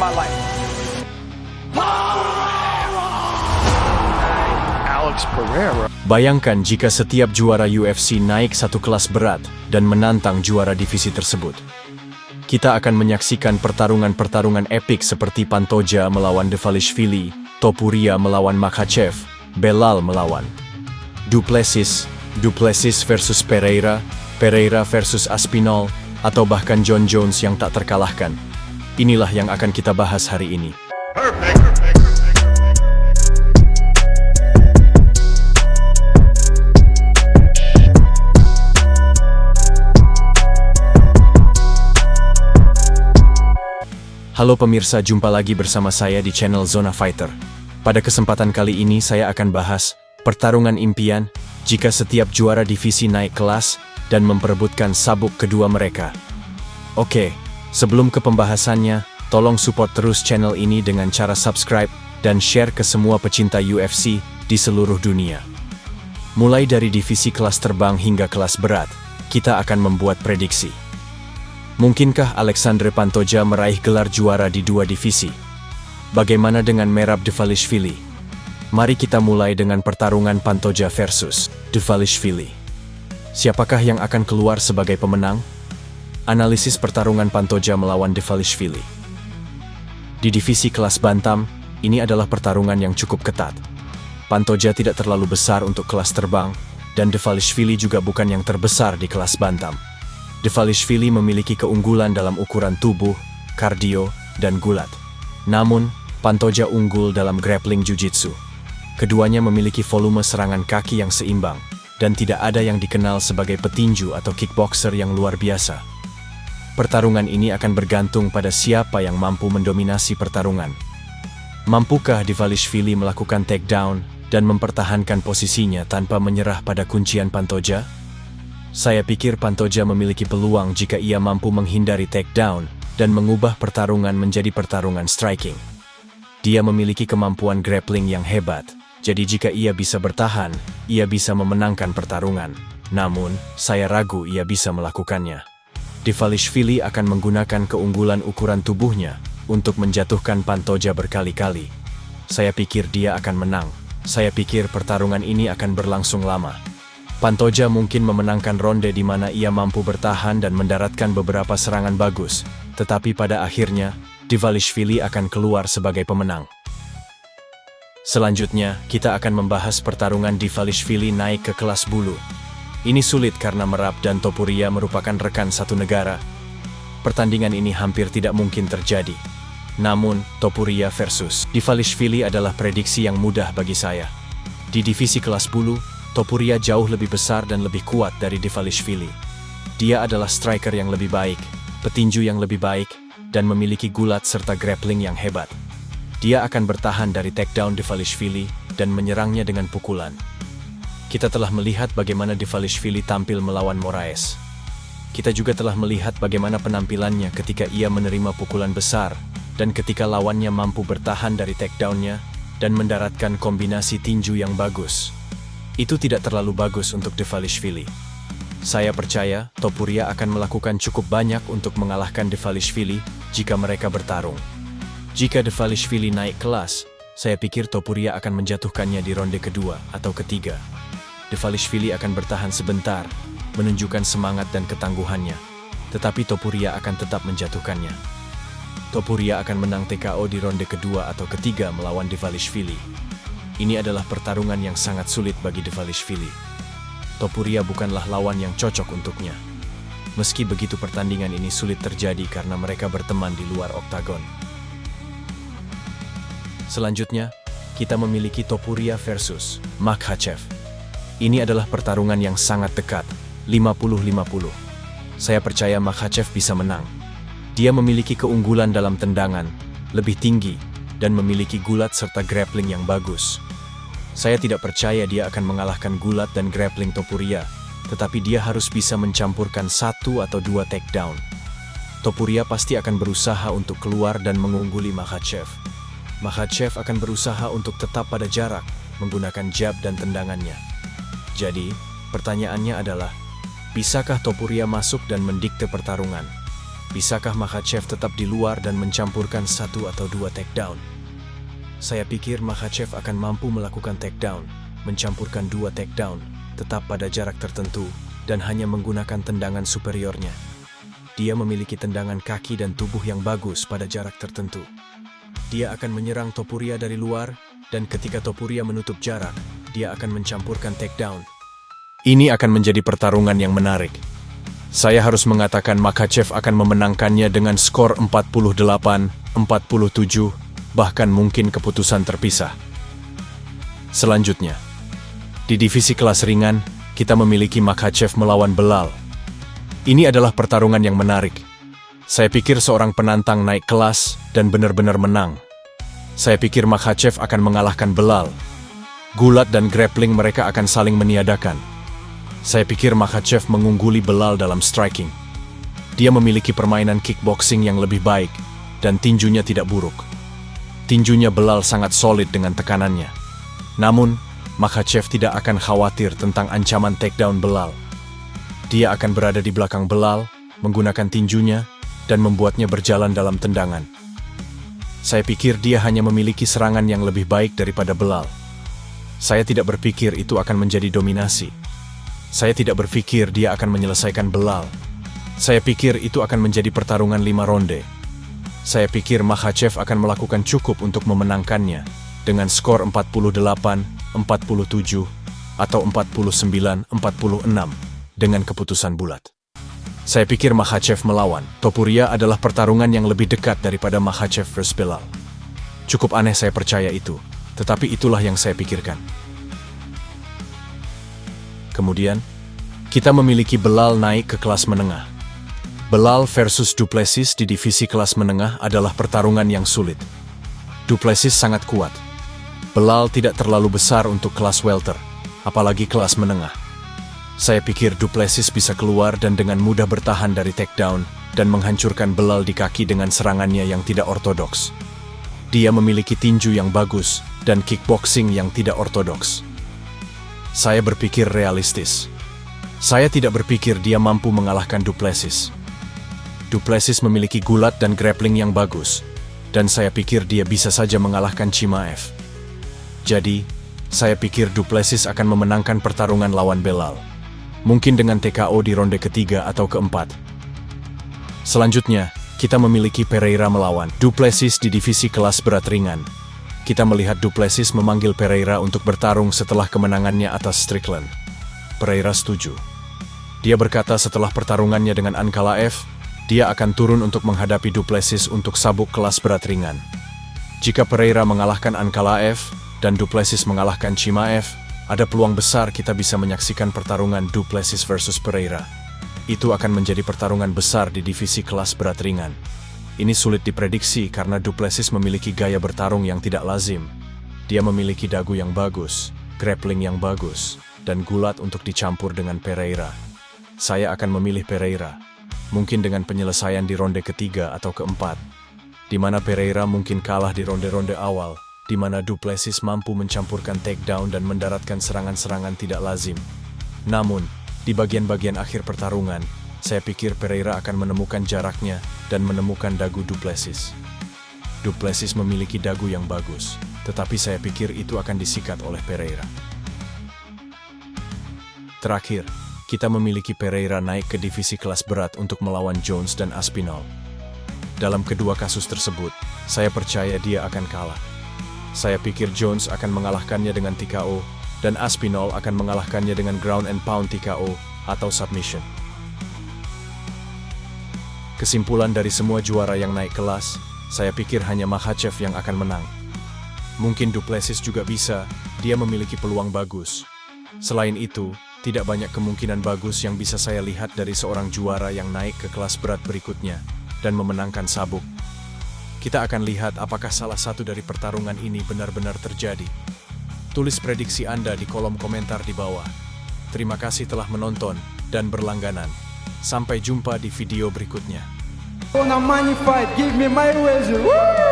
spotlight. Alex Pereira. Bayangkan jika setiap juara UFC naik satu kelas berat dan menantang juara divisi tersebut. Kita akan menyaksikan pertarungan-pertarungan epik seperti Pantoja melawan Dvalishvili, Topuria melawan Makhachev, Belal melawan Du Plessis versus Pereira, Pereira versus Aspinall, atau bahkan John Jones yang tak terkalahkan. Inilah yang akan kita bahas hari ini. Halo pemirsa, jumpa lagi bersama saya di channel Zona Fighter. Pada kesempatan kali ini saya akan bahas pertarungan impian jika setiap juara divisi naik kelas dan memperebutkan sabuk kedua mereka. Oke, sebelum ke pembahasannya, tolong support terus channel ini dengan cara subscribe dan share ke semua pecinta UFC di seluruh dunia. Mulai dari divisi kelas terbang hingga kelas berat, kita akan membuat prediksi. Mungkinkah Alexandre Pantoja meraih gelar juara di dua divisi? Bagaimana dengan Merab Dvalishvili? Mari kita mulai dengan pertarungan Pantoja versus Dvalishvili. Siapakah yang akan keluar sebagai pemenang? Analisis pertarungan Pantoja melawan Dvalishvili. Di divisi kelas bantam, ini adalah pertarungan yang cukup ketat. Pantoja tidak terlalu besar untuk kelas terbang, dan Dvalishvili juga bukan yang terbesar di kelas bantam. Dvalishvili memiliki keunggulan dalam ukuran tubuh, kardio, dan gulat. Namun, Pantoja unggul dalam grappling jiu-jitsu. Keduanya memiliki volume serangan kaki yang seimbang, dan tidak ada yang dikenal sebagai petinju atau kickboxer yang luar biasa. Pertarungan ini akan bergantung pada siapa yang mampu mendominasi pertarungan. Mampukah Dvalishvili melakukan takedown dan mempertahankan posisinya tanpa menyerah pada kuncian Pantoja? Saya pikir Pantoja memiliki peluang jika ia mampu menghindari takedown dan mengubah pertarungan menjadi pertarungan striking. Dia memiliki kemampuan grappling yang hebat, jadi jika ia bisa bertahan, ia bisa memenangkan pertarungan. Namun, saya ragu ia bisa melakukannya. Dvalishvili akan menggunakan keunggulan ukuran tubuhnya untuk menjatuhkan Pantoja berkali-kali. Saya pikir dia akan menang. Saya pikir pertarungan ini akan berlangsung lama. Pantoja mungkin memenangkan ronde di mana ia mampu bertahan dan mendaratkan beberapa serangan bagus, tetapi pada akhirnya, Dvalishvili akan keluar sebagai pemenang. Selanjutnya, kita akan membahas pertarungan Dvalishvili naik ke kelas bulu. Ini sulit karena Merab dan Topuria merupakan rekan satu negara. Pertandingan ini hampir tidak mungkin terjadi. Namun, Topuria versus Dvalishvili adalah prediksi yang mudah bagi saya. Di divisi kelas bulu, Topuria jauh lebih besar dan lebih kuat dari Dvalishvili. Dia adalah striker yang lebih baik, petinju yang lebih baik, dan memiliki gulat serta grappling yang hebat. Dia akan bertahan dari takedown Dvalishvili dan menyerangnya dengan pukulan. Kita telah melihat bagaimana Dvalishvili tampil melawan Moraes. Kita juga telah melihat bagaimana penampilannya ketika ia menerima pukulan besar dan ketika lawannya mampu bertahan dari takedownnya dan mendaratkan kombinasi tinju yang bagus. Itu tidak terlalu bagus untuk Dvalishvili. Saya percaya Topuria akan melakukan cukup banyak untuk mengalahkan Dvalishvili jika mereka bertarung. Jika Dvalishvili naik kelas, saya pikir Topuria akan menjatuhkannya di ronde kedua atau ketiga. Dvalishvili akan bertahan sebentar, menunjukkan semangat dan ketangguhannya, tetapi Topuria akan tetap menjatuhkannya. Topuria akan menang TKO di ronde kedua atau ketiga melawan Dvalishvili. Ini adalah pertarungan yang sangat sulit bagi Dvalishvili. Topuria bukanlah lawan yang cocok untuknya. Meski begitu, pertandingan ini sulit terjadi karena mereka berteman di luar oktagon. Selanjutnya, kita memiliki Topuria versus Makhachev. Ini adalah pertarungan yang sangat dekat, 50-50. Saya percaya Makhachev bisa menang. Dia memiliki keunggulan dalam tendangan, lebih tinggi, dan memiliki gulat serta grappling yang bagus. Saya tidak percaya dia akan mengalahkan gulat dan grappling Topuria, tetapi dia harus bisa mencampurkan satu atau dua takedown. Topuria pasti akan berusaha untuk keluar dan mengungguli Makhachev. Makhachev akan berusaha untuk tetap pada jarak, menggunakan jab dan tendangannya. Jadi, pertanyaannya adalah, bisakah Topuria masuk dan mendikte pertarungan? Bisakah Makhachev tetap di luar dan mencampurkan 1 atau 2 takedown? Saya pikir Makhachev akan mampu melakukan takedown, mencampurkan 2 takedown, tetap pada jarak tertentu, dan hanya menggunakan tendangan superiornya. Dia memiliki tendangan kaki dan tubuh yang bagus pada jarak tertentu. Dia akan menyerang Topuria dari luar, dan ketika Topuria menutup jarak, dia akan mencampurkan takedown. Ini akan menjadi pertarungan yang menarik. Saya harus mengatakan Makhachev akan memenangkannya dengan skor 48-47, bahkan mungkin keputusan terpisah. Selanjutnya, di divisi kelas ringan, kita memiliki Makhachev melawan Belal. Ini adalah pertarungan yang menarik. Saya pikir seorang penantang naik kelas dan benar-benar menang. Saya pikir Makhachev akan mengalahkan Belal. Gulat dan grappling mereka akan saling meniadakan. Saya pikir Makhachev mengungguli Belal dalam striking. Dia memiliki permainan kickboxing yang lebih baik, dan tinjunya tidak buruk. Tinjunya Belal sangat solid dengan tekanannya. Namun, Makhachev tidak akan khawatir tentang ancaman takedown Belal. Dia akan berada di belakang Belal, menggunakan tinjunya, dan membuatnya berjalan dalam tendangan. Saya pikir dia hanya memiliki serangan yang lebih baik daripada Belal. Saya tidak berpikir itu akan menjadi dominasi. Saya tidak berpikir dia akan menyelesaikan Belal. Saya pikir itu akan menjadi pertarungan 5 ronde. Saya pikir Makhachev akan melakukan cukup untuk memenangkannya dengan skor 48-47 atau 49-46 dengan keputusan bulat. Saya pikir Makhachev melawan Topuria adalah pertarungan yang lebih dekat daripada Makhachev vs Belal. Cukup aneh saya percaya itu, tetapi itulah yang saya pikirkan. Kemudian, kita memiliki Belal naik ke kelas menengah. Belal versus Du Plessis di divisi kelas menengah adalah pertarungan yang sulit. Du Plessis sangat kuat. Belal tidak terlalu besar untuk kelas welter, apalagi kelas menengah. Saya pikir Du Plessis bisa keluar dan dengan mudah bertahan dari takedown dan menghancurkan Belal di kaki dengan serangannya yang tidak ortodoks. Dia memiliki tinju yang bagus dan kickboxing yang tidak ortodoks. Saya berpikir realistis. Saya tidak berpikir dia mampu mengalahkan Du Plessis. Du Plessis memiliki gulat dan grappling yang bagus, dan saya pikir dia bisa saja mengalahkan Chimaev. Jadi, saya pikir Du Plessis akan memenangkan pertarungan lawan Belal. Mungkin dengan TKO di ronde ketiga atau keempat. Selanjutnya, kita memiliki Pereira melawan Du Plessis di divisi kelas berat ringan. Kita melihat Du Plessis memanggil Pereira untuk bertarung setelah kemenangannya atas Strickland. Pereira setuju. Dia berkata setelah pertarungannya dengan Ankalaev, dia akan turun untuk menghadapi Du Plessis untuk sabuk kelas berat ringan. Jika Pereira mengalahkan Ankalaev dan Du Plessis mengalahkan Chimaev, ada peluang besar kita bisa menyaksikan pertarungan Du Plessis versus Pereira. Itu akan menjadi pertarungan besar di divisi kelas berat ringan. Ini sulit diprediksi karena Du Plessis memiliki gaya bertarung yang tidak lazim. Dia memiliki dagu yang bagus, grappling yang bagus, dan gulat untuk dicampur dengan Pereira. Saya akan memilih Pereira, mungkin dengan penyelesaian di ronde ketiga atau keempat, di mana Pereira mungkin kalah di ronde-ronde awal, di mana Du Plessis mampu mencampurkan takedown dan mendaratkan serangan-serangan tidak lazim. Namun, di bagian-bagian akhir pertarungan, saya pikir Pereira akan menemukan jaraknya dan menemukan dagu Du Plessis. Du Plessis memiliki dagu yang bagus, tetapi saya pikir itu akan disikat oleh Pereira. Terakhir, kita memiliki Pereira naik ke divisi kelas berat untuk melawan Jones dan Aspinall. Dalam kedua kasus tersebut, saya percaya dia akan kalah. Saya pikir Jones akan mengalahkannya dengan TKO, dan Aspinall akan mengalahkannya dengan ground and pound TKO atau submission. Kesimpulan dari semua juara yang naik kelas, saya pikir hanya Makhachev yang akan menang. Mungkin Du Plessis juga bisa, dia memiliki peluang bagus. Selain itu, tidak banyak kemungkinan bagus yang bisa saya lihat dari seorang juara yang naik ke kelas berat berikutnya dan memenangkan sabuk. Kita akan lihat apakah salah satu dari pertarungan ini benar-benar terjadi. Tulis prediksi Anda di kolom komentar di bawah. Terima kasih telah menonton dan berlangganan. Sampai jumpa di video berikutnya. On a money fight, give me my ways. Woo!